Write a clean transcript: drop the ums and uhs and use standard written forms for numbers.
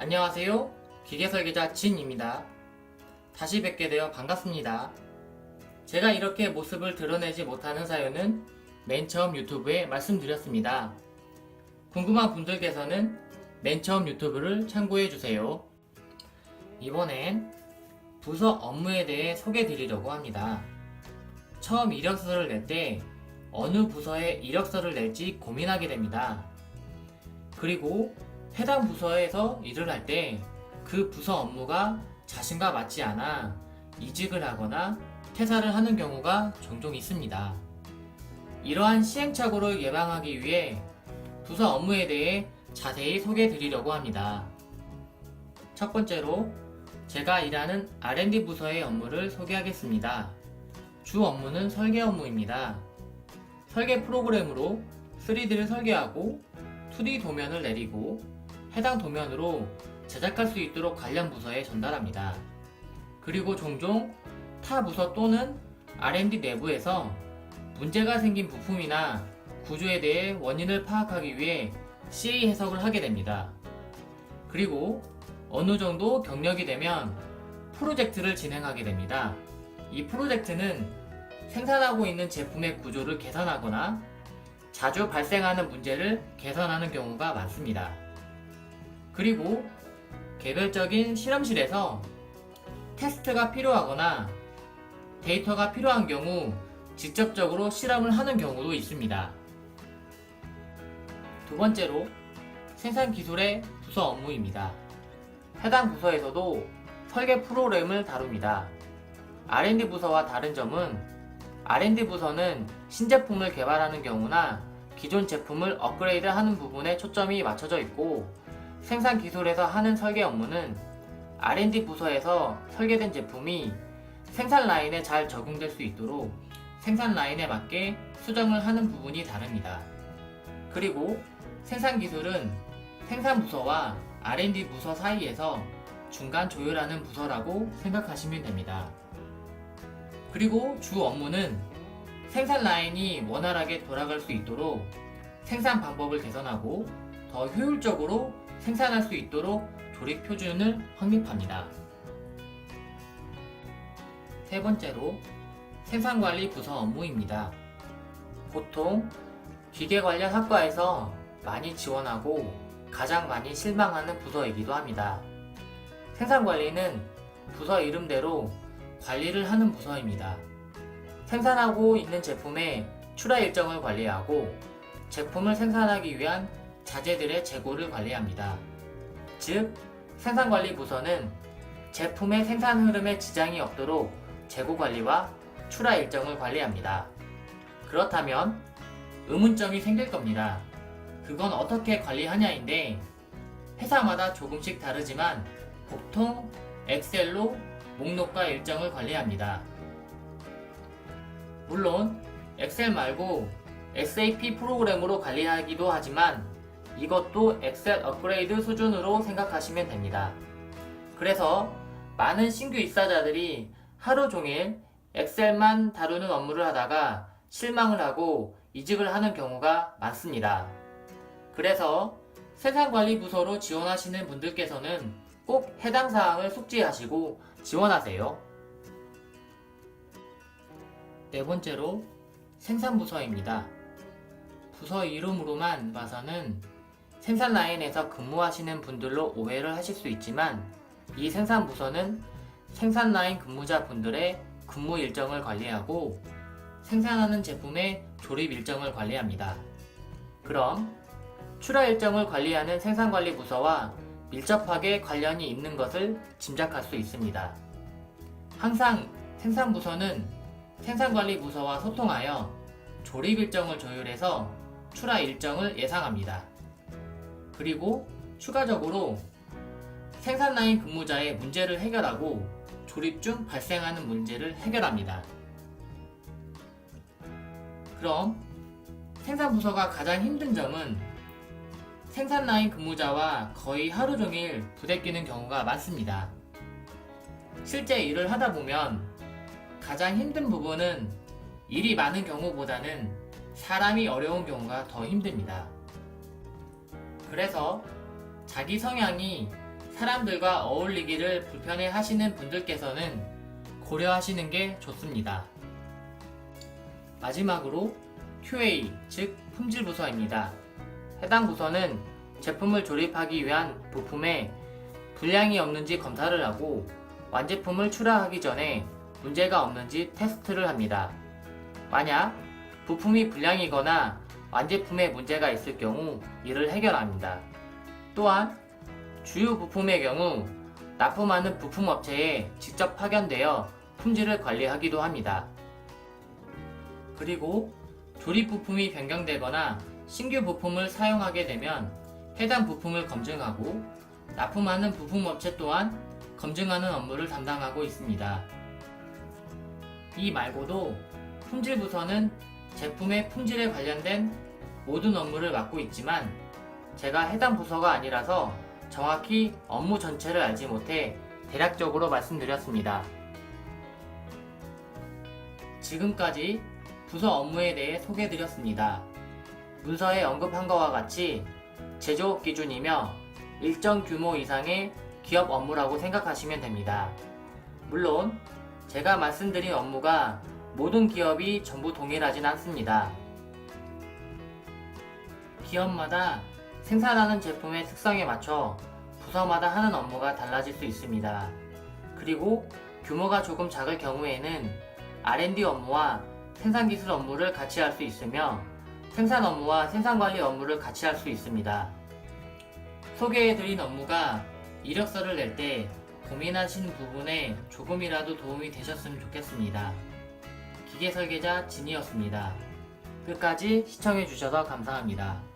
안녕하세요. 기계설계자 진입니다. 다시 뵙게 되어 반갑습니다. 제가 이렇게 모습을 드러내지 못하는 사연은 맨 처음 유튜브에 말씀드렸습니다. 궁금한 분들께서는 맨 처음 유튜브를 참고해주세요. 이번엔 부서 업무에 대해 소개해 드리려고 합니다. 처음 이력서를 낼 때 어느 부서에 이력서를 낼지 고민하게 됩니다. 그리고 해당 부서에서 일을 할 때 그 부서 업무가 자신과 맞지 않아 이직을 하거나 퇴사를 하는 경우가 종종 있습니다. 이러한 시행착오를 예방하기 위해 부서 업무에 대해 자세히 소개해 드리려고 합니다. 첫 번째로 제가 일하는 R&D 부서의 업무를 소개하겠습니다. 주 업무는 설계 업무입니다. 설계 프로그램으로 3D를 설계하고 2D 도면을 내리고 해당 도면으로 제작할 수 있도록 관련 부서에 전달합니다. 그리고 종종 타 부서 또는 R&D 내부에서 문제가 생긴 부품이나 구조에 대해 원인을 파악하기 위해 CA 해석을 하게 됩니다. 그리고 어느 정도 경력이 되면 프로젝트를 진행하게 됩니다. 이 프로젝트는 생산하고 있는 제품의 구조를 개선하거나 자주 발생하는 문제를 개선하는 경우가 많습니다. 그리고 개별적인 실험실에서 테스트가 필요하거나 데이터가 필요한 경우 직접적으로 실험을 하는 경우도 있습니다. 두 번째로 생산기술의 부서 업무입니다. 해당 부서에서도 설계 프로그램을 다룹니다. R&D 부서와 다른 점은 R&D 부서는 신제품을 개발하는 경우나 기존 제품을 업그레이드하는 부분에 초점이 맞춰져 있고, 생산기술에서 하는 설계 업무는 R&D 부서에서 설계된 제품이 생산 라인에 잘 적용될 수 있도록 생산 라인에 맞게 수정을 하는 부분이 다릅니다. 그리고 생산기술은 생산부서와 R&D 부서 사이에서 중간 조율하는 부서라고 생각하시면 됩니다. 그리고 주 업무는 생산 라인이 원활하게 돌아갈 수 있도록 생산 방법을 개선하고 더 효율적으로 생산할 수 있도록 조립 표준을 확립합니다. 세 번째로 생산관리 부서 업무입니다. 보통 기계 관련 학과에서 많이 지원하고 가장 많이 실망하는 부서이기도 합니다. 생산관리는 부서 이름대로 관리를 하는 부서입니다. 생산하고 있는 제품의 출하 일정을 관리하고 제품을 생산하기 위한 자재들의 재고를 관리합니다. 즉, 생산관리 부서는 제품의 생산 흐름에 지장이 없도록 재고 관리와 출하 일정을 관리합니다. 그렇다면 의문점이 생길 겁니다. 그건 어떻게 관리하냐인데, 회사마다 조금씩 다르지만 보통 엑셀로 목록과 일정을 관리합니다. 물론 엑셀 말고 SAP 프로그램으로 관리하기도 하지만 이것도 엑셀 업그레이드 수준으로 생각하시면 됩니다. 그래서 많은 신규 입사자들이 하루 종일 엑셀만 다루는 업무를 하다가 실망을 하고 이직을 하는 경우가 많습니다. 그래서 생산관리 부서로 지원하시는 분들께서는 꼭 해당 사항을 숙지하시고 지원하세요. 네 번째로 생산부서입니다. 부서 이름으로만 봐서는 생산 라인에서 근무하시는 분들로 오해를 하실 수 있지만, 이 생산부서는 생산 라인 근무자 분들의 근무 일정을 관리하고 생산하는 제품의 조립 일정을 관리합니다. 그럼 출하 일정을 관리하는 생산관리 부서와 밀접하게 관련이 있는 것을 짐작할 수 있습니다. 항상 생산부서는 생산관리 부서와 소통하여 조립 일정을 조율해서 출하 일정을 예상합니다. 그리고 추가적으로 생산 라인 근무자의 문제를 해결하고 조립 중 발생하는 문제를 해결합니다. 그럼 생산부서가 가장 힘든 점은 생산 라인 근무자와 거의 하루 종일 부대끼는 경우가 많습니다. 실제 일을 하다 보면 가장 힘든 부분은 일이 많은 경우보다는 사람이 어려운 경우가 더 힘듭니다. 그래서 자기 성향이 사람들과 어울리기를 불편해 하시는 분들께서는 고려하시는 게 좋습니다. 마지막으로 QA, 즉 품질 부서입니다. 해당 부서는 제품을 조립하기 위한 부품에 불량이 없는지 검사를 하고 완제품을 출하하기 전에 문제가 없는지 테스트를 합니다. 만약 부품이 불량이거나 완제품에 문제가 있을 경우 이를 해결합니다. 또한 주요 부품의 경우 납품하는 부품업체에 직접 파견되어 품질을 관리하기도 합니다. 그리고 조립 부품이 변경되거나 신규 부품을 사용하게 되면 해당 부품을 검증하고 납품하는 부품업체 또한 검증하는 업무를 담당하고 있습니다. 이 말고도 품질부서는 제품의 품질에 관련된 모든 업무를 맡고 있지만 제가 해당 부서가 아니라서 정확히 업무 전체를 알지 못해 대략적으로 말씀드렸습니다. 지금까지 부서 업무에 대해 소개해드렸습니다. 문서에 언급한 것과 같이 제조업 기준이며 일정 규모 이상의 기업 업무라고 생각하시면 됩니다. 물론 제가 말씀드린 업무가 모든 기업이 전부 동일하진 않습니다. 기업마다 생산하는 제품의 특성에 맞춰 부서마다 하는 업무가 달라질 수 있습니다. 그리고 규모가 조금 작을 경우에는 R&D 업무와 생산기술 업무를 같이 할 수 있으며 생산 업무와 생산관리 업무를 같이 할 수 있습니다. 소개해드린 업무가 이력서를 낼 때 고민하시는 부분에 조금이라도 도움이 되셨으면 좋겠습니다. 기계설계자 진이었습니다. 끝까지 시청해주셔서 감사합니다.